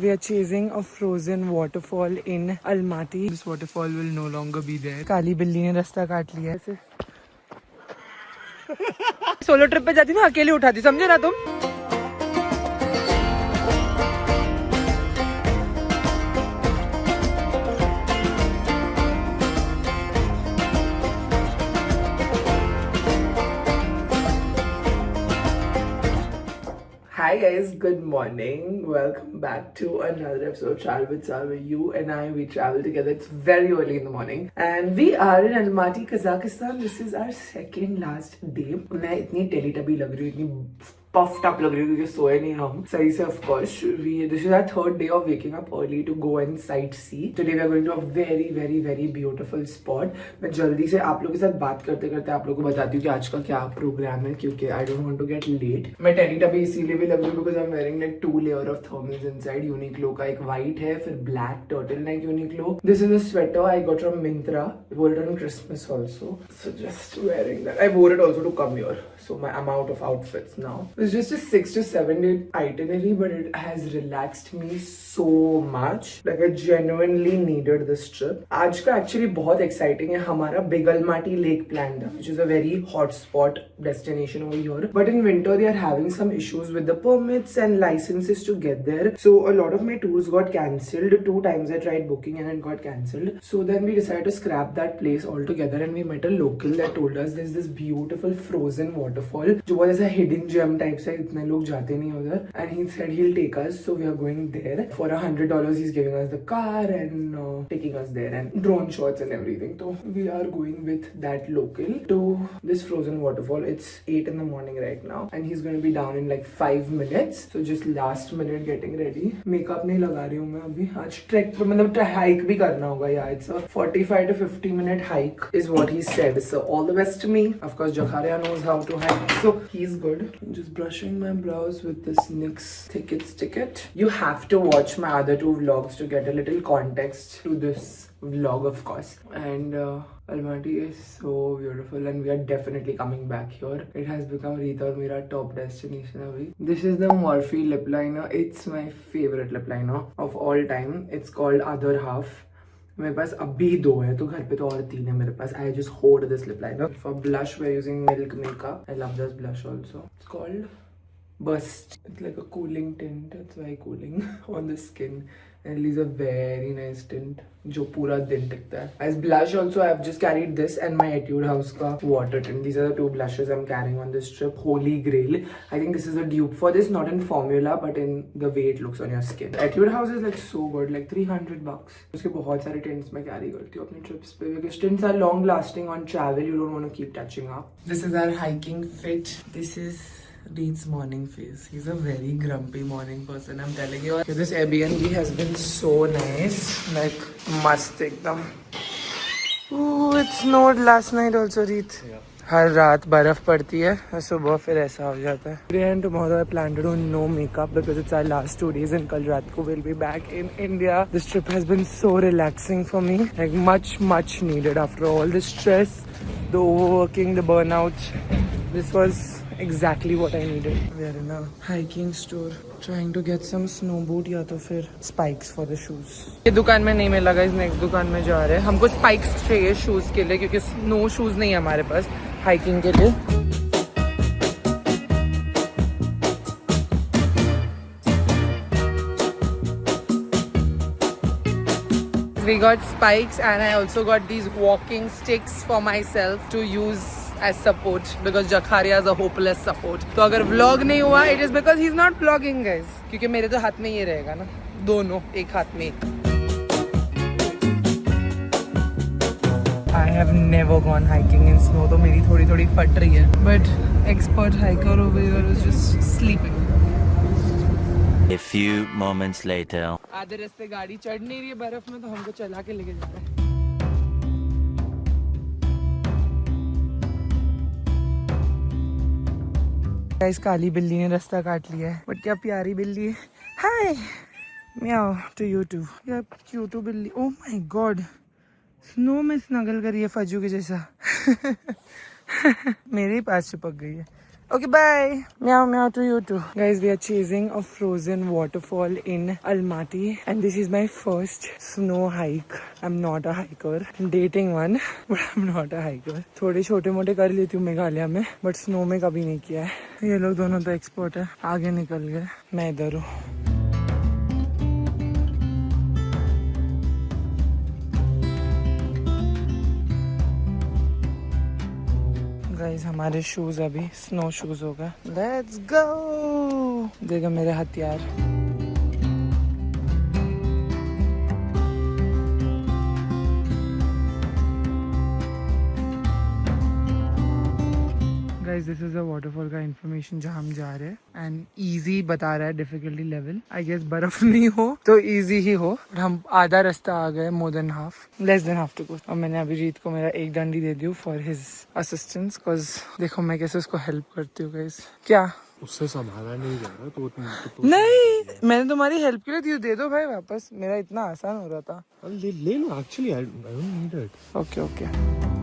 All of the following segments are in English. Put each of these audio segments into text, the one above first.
We are chasing a frozen waterfall in Almaty. This waterfall will no longer be there. काली बिल्ली ने रास्ता काट लिया है। सोलो ट्रिप पे जाती ना, अकेले उठाती, समझे ना तुम। Hi guys, good morning. Welcome back to another episode of Travel with Sal, where you and I, we travel together. It's very early in the morning and we are in Almaty, Kazakhstan. This is our second last day. मैं इतनी टेलीटबी लग रही हूँ, इतनी puffed up लग रही हूँ क्योंकि सोए नहीं हम सही से. Of course, this is our third day of waking up early to go and sightsee. Today we are going to a very beautiful spot. मैं जल्दी से आप लोगों के साथ बात करते करते आप लोगों को बताती हूँ कि आज का क्या प्रोग्राम है, क्योंकि I don't want to get late. मैं टेलीटबी इसीलिए भी लग रही हूँ because I'm wearing like 2 layer of thermals inside. Uniqlo का एक white है, फिर black turtleneck Uniqlo. This is a sweater I got from Myntra. I wore it on Christmas also. So just wearing that. I wore it also to come here. So I'm out of outfits now. It's just a 6 to 7 day itinerary, but it has relaxed me so much. Like I genuinely needed this trip. आज का actually बहुत exciting है. हमारा Big Almaty Lake planned था, which is a very hot spot destination over here. But in winter they are having some issues with the permits and licenses to get there. So a lot of my tours got cancelled. 2 times I tried booking and it got cancelled. So then we decided to scrap that place altogether and we met a local that told us there's this beautiful frozen waterfall जो बहुत ऐसा hidden gem type से, इतने लोग जाते नहीं उधर. And he said he'll take us, so we are going there. For $100 he's giving us the car and taking us there and drone shots and everything. So we are going with that local to this frozen waterfall. It's 8 in the morning right now and he's going to be down in like 5 minutes. So just last minute getting ready. Makeup नहीं लगा रही हूँ मैं अभी. आज track पे मतलब hike भी करना होगा यार. It's a 45 to 50 minute hike is what he said. So all the best to me. Of course Jakharia knows how to hike, so he's good. I'm just brushing my brows with this NYX ticket. You have to watch my other 2 vlogs to get a little context to this vlog, of course. And Almaty is so beautiful and we are definitely coming back here. It has become Rita और मेरा top destination अभी. This is the Morphe lip liner. It's my favorite lip liner of all time. It's called Other Half. मेरे पास अभी 2 है, तो घर पे तो और 3 है मेरे पास. I just hoard this lip liner. For blush we're using Milk Makeup. I love this blush also. It's called Burst. It's like a cooling tint. It's very cooling on the skin. And it leaves a very nice tint जो पूरा दिन टिकता है. As blush also I've just carried this and my Etude House का water tint. These are the 2 blushes I'm carrying on this trip. Holy Grail. I think this is a dupe for this, not in formula but in the way it looks on your skin. Etude House is like so good, like $300. उसके बहुत सारे tints मैं carry करती हूँ अपनी trips पे because tints are long lasting on travel. You don't want to keep touching up. This is our hiking fit. This is Reed's morning face. He's a very grumpy morning person, I'm telling you. This Airbnb has been so nice. Like, mast ekdam. Ooh, it snowed last night also, Reed. Yeah. हर रात बर्फ पड़ती है और सुबह फिर ऐसा हो जाता है. Today and tomorrow I plan to do no makeup because it's our last 2 days and कल रात को we'll be back in India. This trip has been so relaxing for me. Like much needed after all the stress, the overworking, the burnout. This was exactly what I needed. We are in a hiking store trying to get some snow boot या तो फिर spikes for the shoes. ये दुकान में नहीं मिला guys, next दुकान में जा रहे हैं. हमको spikes चाहिए shoes के लिए क्योंकि snow shoes नहीं है हमारे पास hiking के लिए. We got spikes and I also got these walking sticks for myself to use as support because Jakharia is a hopeless support. तो अगर vlog नहीं हुआ it is because he's not vlogging guys. क्योंकि मेरे तो हाथ में ये रहेगा ना, दोनों एक हाथ में एक. I have never gone hiking in snow, तो मेरी थोड़ी फट रही है. But expert hiker over here is just sleeping. A few moments later. आधे रास्ते गाड़ी चढ़ नहीं रही है बर्फ में, तो हमको चला के लेके जा रहे हैं. गाइस काली बिल्ली ने रास्ता काट लिया है, बट क्या प्यारी बिल्ली है. हाय म्याओ टू यू टू. क्या क्यूट बिल्ली. ओह माय गॉड, स्नो में स्नगल करी है फजू के जैसा. मेरे ही पास चिपक गई है. Okay, bye. Meow meow to you too. Guys, we are chasing a frozen waterfall in Almaty and this is my first snow hike. I'm not a hiker. I'm dating one, but I'm not a hiker. थोड़े छोटे मोटे कर लेती हूँ मेघालय में, but snow में कभी नहीं किया है. ये लोग दोनों तो एक्सपर्ट है, आगे निकल गए, मैं इधर हूँ. गाइस हमारे शूज अभी स्नो शूज हो गए. Let's go. देखो मेरे हथियार. Guys this is the waterfall का इंफॉर्मेशन जहाँ हम जा रहे हैं एंड इजी बता रहा है डिफिकल्टी लेवल. आई गेस बर्फ नहीं हो तो इजी ही हो. हम आधा रास्ता आ गए, more than half, less than half to go. और मैंने अभी रीत को मेरा एक डंडी दे दी फॉर हिज असिस्टेंस बिकॉज देखो मैं कैसे उसको हेल्प करती हूँ. गाइस क्या उससे संभाला नहीं जा रहा तो नहीं, मैंने तुम्हारी हेल्प के लिए दी. दे दो भाई वापस, मेरा इतना आसान हो रहा था. ले लो. Actually I don't need it. Okay okay.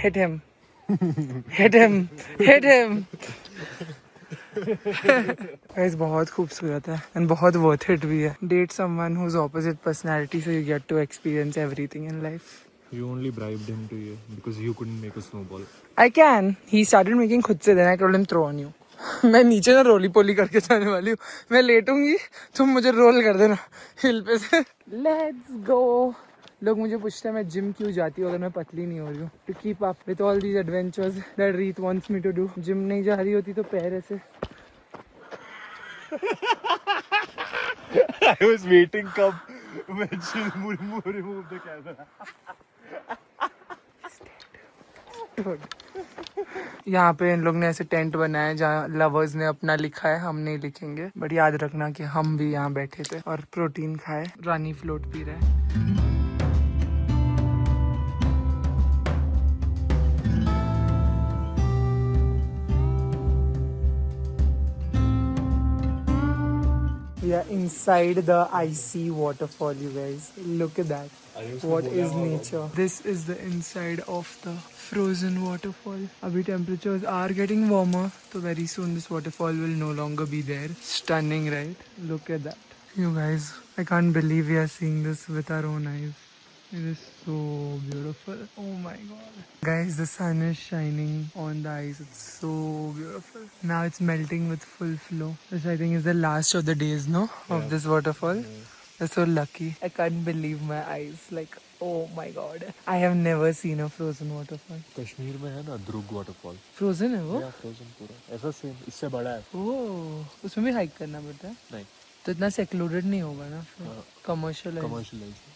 Hit him. Hit him. Hit him. Guys बहुत खूबसूरत है and बहुत worth it भी है. Date someone who's opposite personality so you get to experience everything in life. You only bribed him to you because you couldn't make a snowball. I can. He started making खुद से. Then I told him throw on you. मैं नीचे ना रोली पोली करके जाने वाली हूँ. मैं लेटूंगी, तुम मुझे रोल कर देना हिल पे से. Let's go. लोग मुझे पूछते हैं मैं जिम क्यों जाती हूँ अगर मैं पतली नहीं हो रही हूँ. To keep up with all these adventures that Reet wants me to do. Gym नहीं जा रही होती तो पैर ऐसे. I was waiting come when she remove the camera. यहाँ पे इन लोग ने ऐसे टेंट बनाया है जहाँ लवर्स ने अपना लिखा है, हम नहीं लिखेंगे. बट याद रखना कि हम भी यहाँ बैठे थे और प्रोटीन खाए. रानी फ्लोट पी रहे हैं. We are inside the icy waterfall, you guys. Look at that. What is nature? This is the inside of the frozen waterfall. Abhi temperatures are getting warmer, so very soon this waterfall will no longer be there. Stunning, right? Look at that. You guys, I can't believe we are seeing this with our own eyes. It is so beautiful. Oh my god. Guys, the sun is shining on the ice. It's so beautiful. Now it's melting with full flow. This I think is the last of the days, no? Of this waterfall. We're so lucky. I can't believe my eyes. Like, oh my god. I have never seen a frozen waterfall. Kashmir में है ना ध्रुव waterfall. Frozen है वो? Frozen पूरा ऐसा same, इससे बड़ा है. ओह, उसमें भी हाइक करना पड़ता है? नहीं, तो इतना सेक्लूडेड नहीं होगा ना? कमर्शियल है. Commercialise.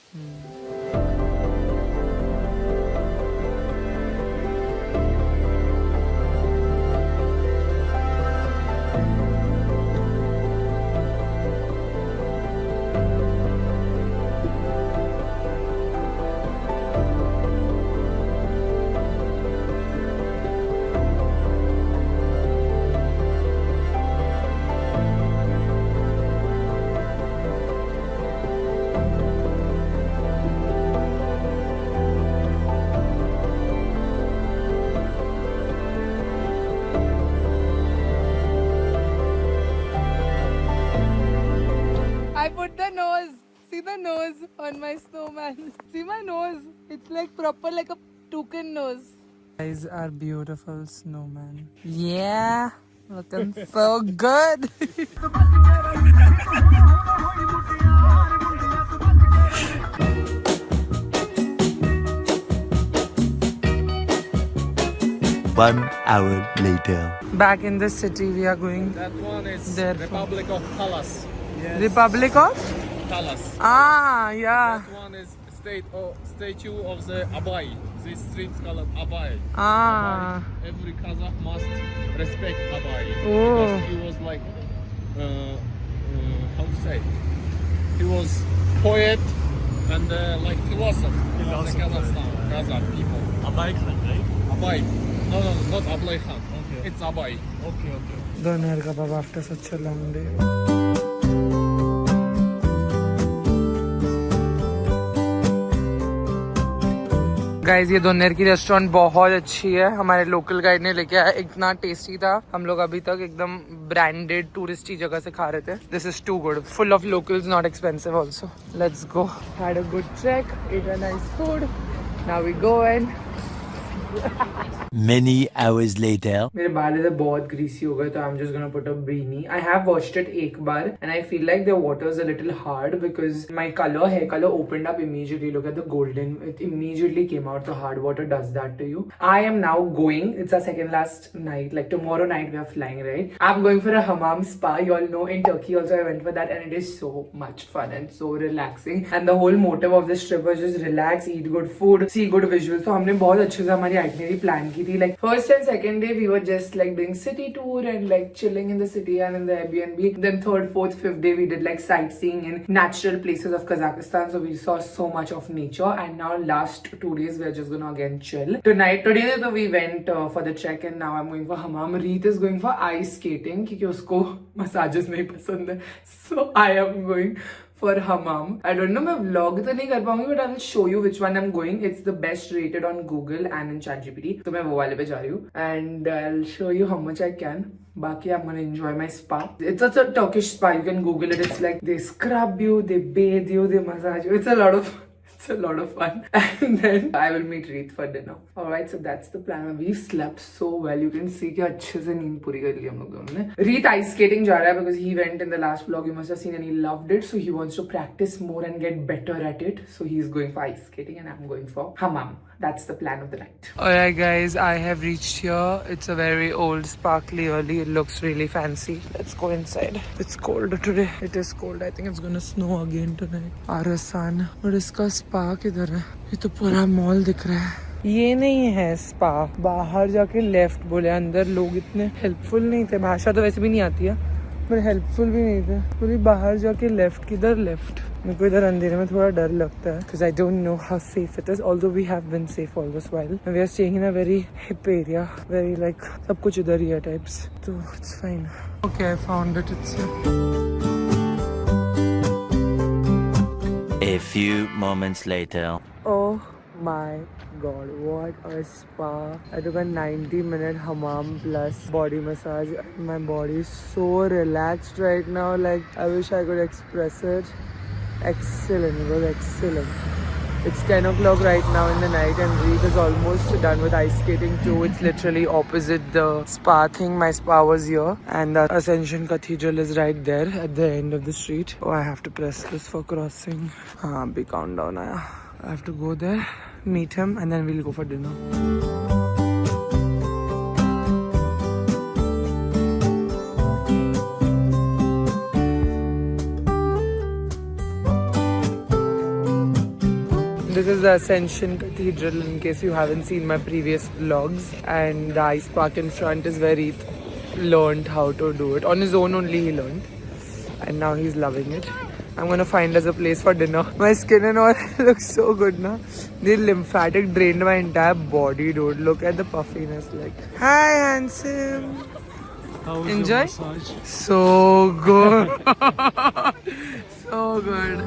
I put the nose. See the nose on my snowman. See my nose. It's like proper like a toucan nose. Guys are beautiful snowman. Yeah. Looking so good. One hour later. Back in the city we are going. That one is There. Republic of Talas. Republic of? Talas. Ah, yeah. That one is statue of the Abai. This street called Abai. Ah. Every Kazakh must respect Abai. Oh. Because he was like, how to say? He was poet and like philosopher of the Kazakh people. Abai Khan, right? Abai. No, not Ablai Khan. Okay. It's Abai. Okay. Doner kebab after such a long day. Guys ये दोनेर की restaurant बहुत अच्छी है, हमारे local guide ने लेके आया, इतना टेस्टी था। हम लोग अभी तक एकदम ब्रांडेड टूरिस्टी जगह से खा रहे थे। This is too good, full of locals, not expensive also. Let's go, had a good track, ate a nice food, now we go and Many hours later. मेरे बाल इधर बहुत ग्रीसी हो गए, तो I am just gonna put a beanie. I have washed it एक बार and I feel like the water is a little hard because my colour, hair colour opened up immediately. Look at the golden, it immediately came out. The hard water does that to you. I am now going, it's our second last night, like tomorrow night we are flying, right? I'm going for a hammam spa. You all know in Turkey also I went for that and it is so much fun and so relaxing. And the whole motive of this trip was just relax, eat good food, see good visuals. So हमने बहुत अच्छे से हमारी itinerary plan की थी. Like first and second day we were just like doing city tour and like chilling in the city and in the Airbnb. Then third, fourth, fifth day we did like sightseeing in natural places of Kazakhstan. So we saw so much of nature. And now last 2 days we are just gonna again chill. Today though we went for the trek and now I'm going for hammam. Reet is going for ice skating क्योंकि उसको massages नहीं पसंद है. So I am going for hammam. I don't know, मैं vlog तो नहीं कर पाऊंगी but I will show you which one I'm going. It's the best rated on Google and in ChatGPT. तो मैं वो वाले पे जा रही हूँ and I'll show you how much I can. Baki, I'm gonna enjoy my spa. It's such a Turkish spa. You can Google it. It's like they scrub you, they bathe you, they massage you. It's a lot of fun. And then I will meet Reet for dinner. Alright, so that's the plan. We've slept so well. You can see कि अच्छे से नींद पूरी कर ली हम लोग दोनों ने. Reet ice skating जा रहा है because he went in the last vlog. You must have seen and he loved it. So he wants to practice more and get better at it. So he's going for ice skating and I'm going for hammam. That's the plan of the night. Alright guys, I have reached here. It's a very old spa clearly. It looks really fancy. Let's go inside. It's cold today. It is cold. I think it's gonna snow again tonight. Arasan. और इसका spa किधर है? ये तो पूरा mall दिख रहा है. ये नहीं है स्पा, बाहर जाके लेफ्ट बोले. अंदर लोग इतने हेल्पफुल नहीं थे, भाषा तो वैसे भी नहीं आती है पर हेल्पफुल भी नहीं थे. पूरी बाहर जाके लेफ्ट, किधर लेफ्ट? मेरे को इधर अंधेरे में थोड़ा डर लगता है because I don't know how safe it is. Although we have been safe all this while. We are staying in a very hip area, very like सब कुछ इधर ही है types. So it's fine. Okay, I found it. It's here. A few moments later. Oh my god, what a spa. I took a 90-minute hammam plus body massage. My body is so relaxed right now, like I wish I could express it. Excellent, it was excellent. It's 10 o'clock right now in the night and Reet is almost done with ice skating too. It's literally opposite the spa thing. My spa was here and the Ascension Cathedral is right there at the end of the street. Oh, I have to press this for crossing. Big countdown aaya. I have to go there, meet him and then we'll go for dinner. This is the Ascension Cathedral in case you haven't seen my previous vlogs, and the ice park in front is where he learned how to do it. On his own only he learned and now he's loving it. I'm gonna find us a place for dinner. My skin and all looks so good now. The lymphatic drained my entire body, dude. Look at the puffiness. Like, hi handsome. How was Enjoy? your massage? So good. So good.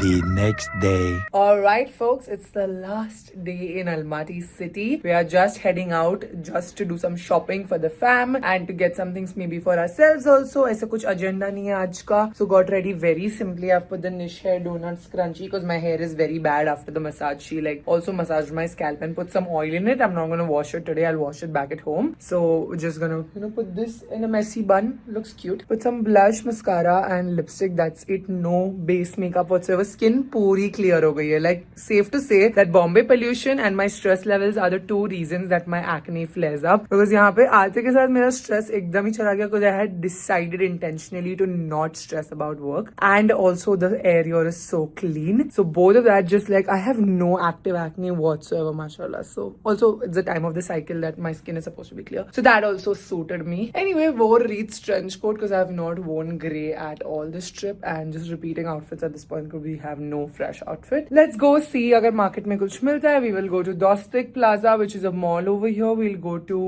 The next day. Alright folks, it's the last day in Almaty city. We are just heading out just to do some shopping for the fam and to get some things maybe for ourselves also. ऐसा कुछ agenda नहीं है आज का. So got ready very simply. I've put the Nish hair donut scrunchie because my hair is very bad after the massage. She like also massaged my scalp and put some oil in it. I'm not gonna wash it today. I'll wash it back at home. So we're just gonna put this in a messy bun. Looks cute. Put some blush, mascara and lipstick. That's it. No base makeup whatsoever. Skin पूरी clear हो गई है. Like safe to say that Bombay pollution and my stress levels are the two reasons that my acne flares up. Because यहाँ पे आते के साथ मेरा stress एकदम ही चला गया because I had decided intentionally to not stress about work. And also the air here is so clean. So both of that just like I have no active acne whatsoever, mashallah. So also it's the time of the cycle that my skin is supposed to be clear. So that also suited me. Anyway, wore Reet's trench coat because I have not worn grey at all this trip and just repeating outfits at this point because we have no fresh outfit. Let's go see अगर market में कुछ मिलता है. We will go to Dostik Plaza, which is a mall over here. We'll go to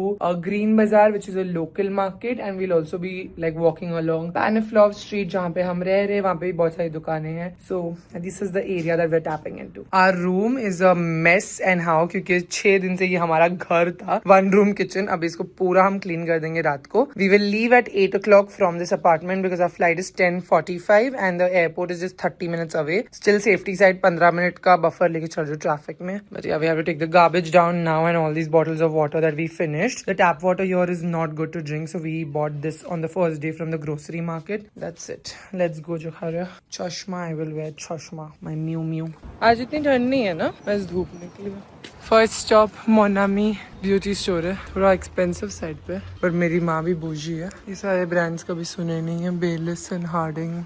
Green Bazaar, which is a local market, and we'll also be like walking along Paniflov Street, जहाँ पे हम रह रहे हैं. वहाँ पे भी बहुत सारी दुकानें हैं. So this is the area that we're tapping into. Our room is a mess and how क्योंकि 6 दिन से ये हमारा घर था. 1 room kitchen. अब इसको पूरा हम clean कर देंगे रात को. We will leave at 8 o'clock from this apartment because our flight is 10:45 and the airport is just 30 minutes away. Still safety side 15 minute का buffer लेके चल रहे traffic में. But yeah, we have to take the garbage down now and all these bottles of water that we finished. The tap water here is not good to drink, so we bought this on the first day from the grocery market. That's it. Let's go Jakhara. Chashma, I will wear chashma. My Miu Miu. आज इतनी ठंड नहीं है ना? बस धूप निकली है. First stop Monami beauty store है. थोड़ा एक्सपेंसिव साइड पे पर मेरी माँ भी बूझी है. ये सारे ब्रांड्स कभी सुने नहीं है. बेलिस एंड हार्डिंग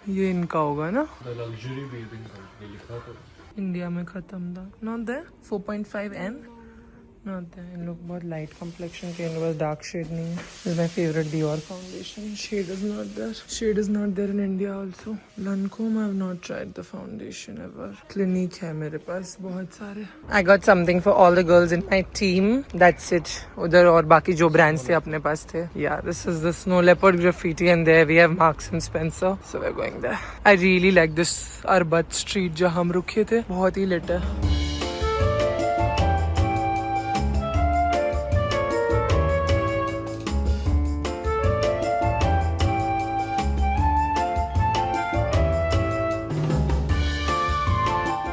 ये इनका होगा ना. लग्जरी बेबिंग कंपनी लिखा तो इंडिया में खत्म था. Not there 4.5 M. Not there. इन लोग बहुत लाइट कम्प्लेक्शन के. इनके पास डार्क शेड नहीं है. This is my favourite Dior foundation. Shade is not there. Shade is not there in India also. Lancome I have not tried the foundation ever. Clinique है मेरे पास बहुत सारे. I got something for all the girls in my team. That's it. उधर और बाकी जो brands थे अपने पास थे. Yeah, this is the Snow Leopard graffiti and there we have Marks and Spencer. So we're going there. I really like this Arbat street जहाँ हम रुके थे. बहुत ही lit है.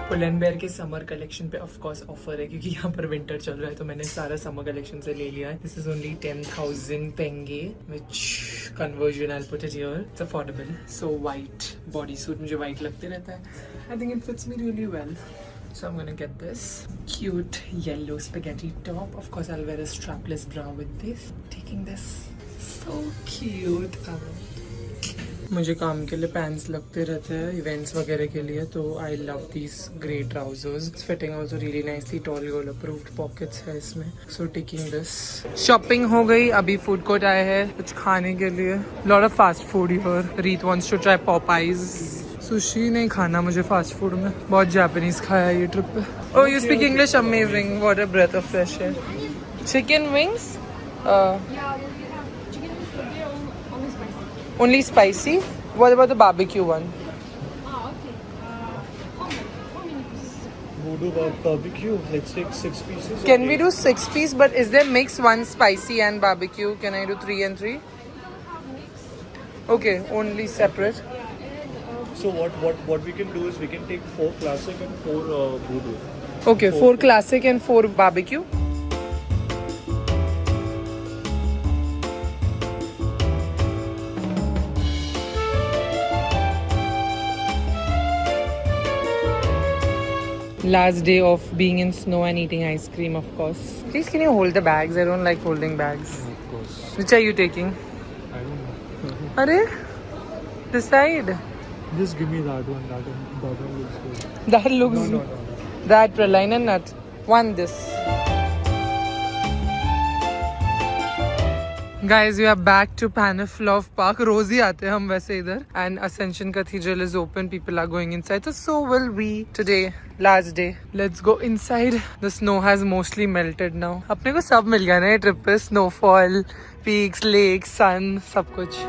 पुल&बेयर के समर कलेक्शन पे ऑफ कोर्स ऑफर है क्योंकि यहाँ पर विंटर चल रहा है तो मैंने सारा समर कलेक्शन से ले लिया है. दिस इज ओनली 10,000 पेंगे which conversion I will put it here. It's affordable. So white body suit मुझे व्हाइट लगते रहता है. I think it fits me really well. So I'm gonna get this cute yellow spaghetti top. Of course I'll wear a strapless bra with this. Taking this. So cute. मुझे काम के लिए pants लगते रहते हैं इवेंट्स वगैरह के लिए तो I love these grey trousers. Fitting also really nicely. Tall girl approved pockets है इसमें. So taking this. शॉपिंग हो गई. अभी फूड कोर्ट आए हैं कुछ खाने के लिए. Lot of fast food here. रीत वांट्स टू ट्राई पॉपाइज. सुशी नहीं खाना मुझे फास्ट फूड में. बहुत जापानीज खाया ये ट्रिप पे. Oh you speak English. Amazing. What a breath of fresh air. Chicken wings. Only spicy? What about the barbecue one? Okay. How many pieces? We'll do barbecue. Let's take 6 pieces. Can we do 6 piece? But is there mix 1 spicy and barbecue? Can I do 3 and 3? We don't have mix. Okay, only separate. So what we can do is we can take 4 classic and 4 voodoo. Okay, 4 classic and 4 barbecue. Last day of being in snow and eating ice cream, of course. Please, can you hold the bags? I don't like holding bags. Of course. Which are you taking? I don't know. Arey, decide. Just give me that one. That one looks good. That looks. No. That praline and nut. One this. Guys, we are back to Paniflov Park. रोज ही आते हैं हम वैसे इधर. And Ascension Cathedral is open. People are going inside. So will we today. Last day. Let's go inside. The snow has mostly melted now. अपने को सब मिल गया ना ये ट्रिप पे. Snowfall, peaks, lakes, sun, सब कुछ.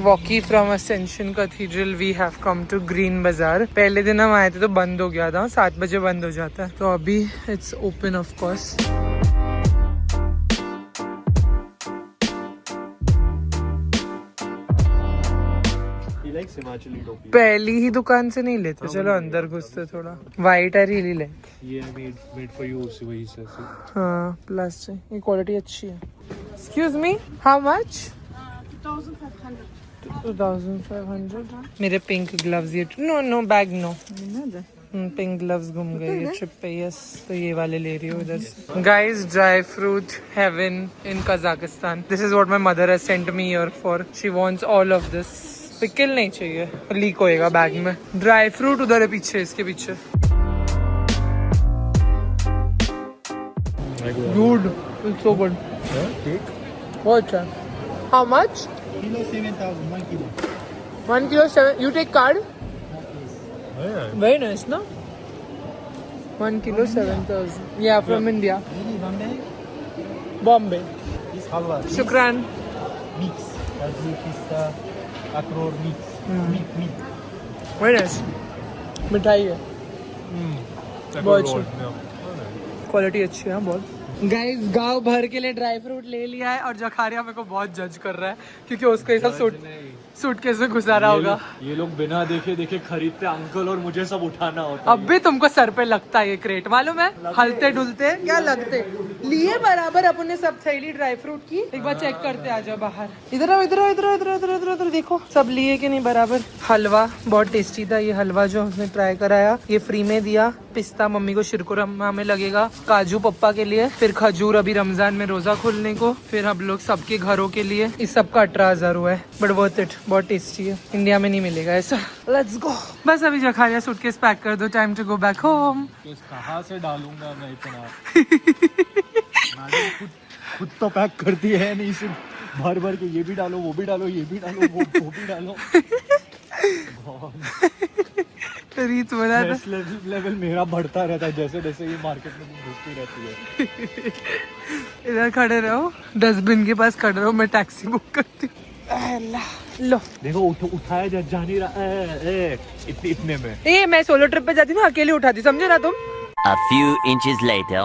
Walkie from Ascension Cathedral we have come to Green Bazaar. पहले दिन हम आए थे तो बंद हो गया था. 7 बजे बंद हो जाता है. तो अभी it's open of course. He likes Himachali topi. पहली ही दुकान से नहीं लेते. चलो अंदर घुसते थोड़ा. White I really like. Yeah, made for you. उसी वही से. हाँ प्लस ये क्वालिटी अच्छी है. Excuse me, how much? 2,500. 2,500. मेरे पिंक ग्लव्स ये. No bag no. Pink gloves घूम गए ये ट्रिप पे। यस, तो ये वाले ले रही हूँ इधर से। Guys, dry fruit heaven in Kazakhstan. This is what my mother has sent me here for. She wants all of this. Pickle नहीं चाहिए, लीक होएगा बैग में। ड्राई फ्रूट उधर है पीछे, इसके पीछे। Dude, it's so good. बहुत अच्छा। How much? Kilo 7,000, 1 kilo. 1 kilo 7. You take card? Yeah. Very nice, no? 1 kilo 7,000. Yeah, from India, Really, Bombay? Bombay. This halwa. Shukran. Mix. Kaju, pista, akhroट mix. Meat. Very nice. मिठाई है, बहुत अच्छी quality, अच्छी है बहुत। Guys, गांव भर के लिए ड्राई फ्रूट ले लिया है और जखारिया मेरे को बहुत जज कर रहा है क्योंकि उसको ये सब सूटकेस में घुसा रहा होगा। ये लोग बिना देखे देखे खरीदते अंकल और मुझे सब उठाना होता अब भी तुमको सर पे लगता है ये क्रेट, मालूम है? हलते डुलते क्या लगते लिए बराबर अपने सब थैली ड्राई फ्रूट की। एक बार चेक करते आ जाओ बाहर। इधर आओ, इधर आओ, इधर आओ, इधर आओ, इधर आओ, इधर आओ, देखो सब लिए कि नहीं बराबर। हलवा बहुत टेस्टी था, ये हलवा जो हमने ट्राई कराया ये फ्री में दिया। पिस्ता मम्मी को शिरकुरमा में लगेगा, काजू पप्पा के लिए, फिर खजूर अभी रमजान में रोजा खोलने को, फिर हम लोग सबके घरों के लिए। इस सब का 18,000 हुआ है, बट वर्थ इट, बहुत टेस्टी है। इंडिया में नहीं मिलेगा ऐसा। Let's go. बस अभी जखारिया सूटकेस पैक कर दो, time to go back home. कहाँ से डालूंगा मैं इतना खुद तो पैक करती है नहीं, सिर्फ भर भर के ये भी डालो, वो भी डालो, ये भी डालो, वो भी डालो। रीत बोला था लेवल मेरा बढ़ता रहता है जैसे जैसे ये मार्केट में घुसती रहती है। इधर खड़े रहो, डस्टबिन के पास खड़े रहो, मैं टैक्सी बुक करती हूँ। लो देखो उठाया जा नहीं रहा इतने में। ए, मैं सोलो ट्रिप पे जाती हूँ, अकेले उठाती, समझे ना तुम? A few inches later.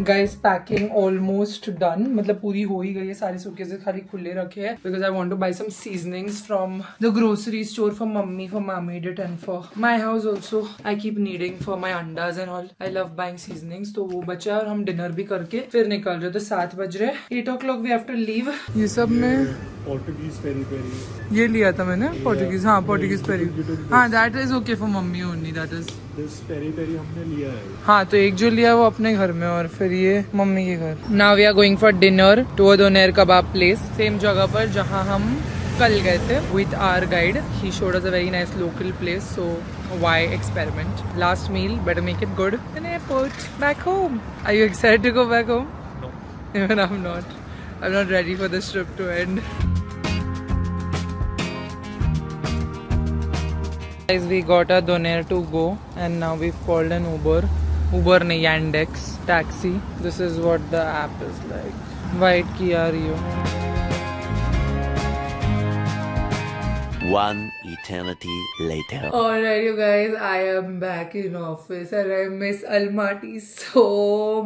Guys, packing almost done, मतलब पूरी हो ही गई है। सारे सूटकेसेस खाली खुले रखे हैं because I want to buy some seasonings from the grocery store for mummy, for mami डिट and for my house also. I keep needing for my अंडाज and all. I love buying seasonings, तो वो बचा और हम डिनर भी करके फिर निकल रहे। तो 7 बज रहे, 8 o'clock we have to leave. ये सब में पोर्टुगीज पेरी पेरी ये लिया था मैंने, पोर्टुगीज। हाँ, पोर्टुगीज पेरी। हाँ, that is okay for mummy only, that is. This peri peri हमने लिया है। हाँ, तो एक जो लिया वो अपने घर में और फिर ये मम्मी के घर। Now we are going for dinner to a doner kebab place, same जगह पर जहाँ हम कल गए थे with our guide. He showed us a very nice local place, so why experiment? Last meal, better make it good. An airport back home. Are you excited to go back home? No. Even I'm not. I'm not ready for this trip to end. Guys, we got a doner to go and now we've called an Uber. Uber nahi, Yandex taxi. This is what the app is like. White Kia Rio. One eternity later. Alright, you guys, I am back in office and I miss Almaty so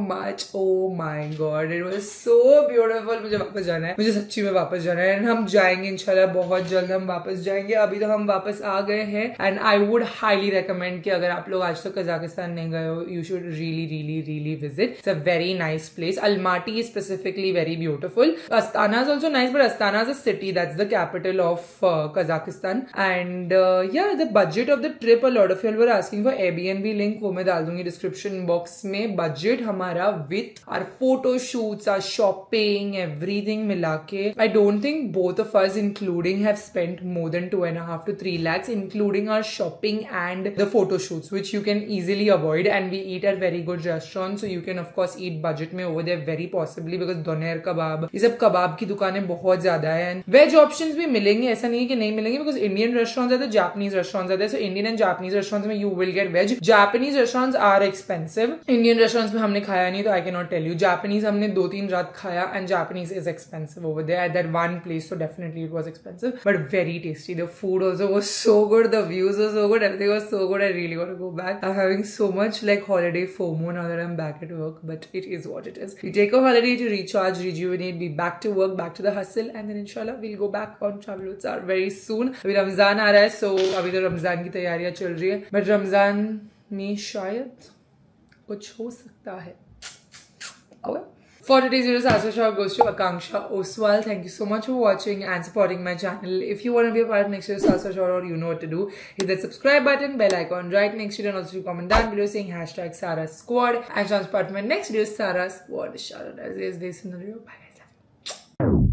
much. Oh my god, it was so beautiful. मुझे वापस जाना है, मुझे सच्ची में वापस जाना है and हम जाएंगे इंशाल्लाह, बहुत जल्द हम वापस जाएंगे। अभी तो हम वापस आ गए हैं and I would highly recommend कि अगर आप लोग आज तक कजाकिस्तान नहीं गए हो, you should really visit. It's a very nice place. Almaty is specifically very beautiful. Astana is also nice, but Astana is a city. That's the capital of Kazakhstan. And yeah, the budget of the trip, a lot of you were asking for Airbnb link, वो मैं डाल दूंगी description box में। Budget हमारा with our photo shoots, our shopping, everything मिला के, I don't think both of us including have spent more than 2.5 to 3 lakhs, including our shopping and the photo shoots, which you can easily avoid. And we eat at very good restaurants, so you can of course eat budget में over there very possibly, because doner kebab, ये सब कबाब की दुकानें बहुत ज्यादा है। And veg options भी मिलेंगे, ऐसा नहीं है कि नहीं मिलेंगे, because Indian restaurants are the Japanese restaurants are there. So Indian and Japanese restaurants में you will get veg. Japanese restaurants are expensive. Indian restaurants में हमने खाया नहीं, तो I cannot tell you. Japanese हमने 2-3 रात खाया and Japanese is expensive over there at that one place. So definitely it was expensive, but very tasty. The food also was so good. The views were so good. Everything was so good. I really want to go back. I'm having so much like holiday FOMO now that I'm back at work, but it is what it is. You take a holiday to recharge, rejuvenate, be back to work, back to the hustle, and then inshallah we'll go back on travel with our very soon. अभी रमजान आ रहा है, सो अभी तो रमजान की तैयारियां चल रही है, बट रमजान में शायद कुछ हो सकता है। Okay. For today's video, Sasa Shah goes to Akanksha Oswal. Thank you so much for watching and supporting my channel. If you want to be a part of next year's Sasa Shah, or you know what to do, hit that subscribe button, bell icon right next to it, and also comment down below saying hashtag Sarah Squad. And chance part of my next video, Sarah Squad. Shout out as is this in the video. Bye guys. Love you.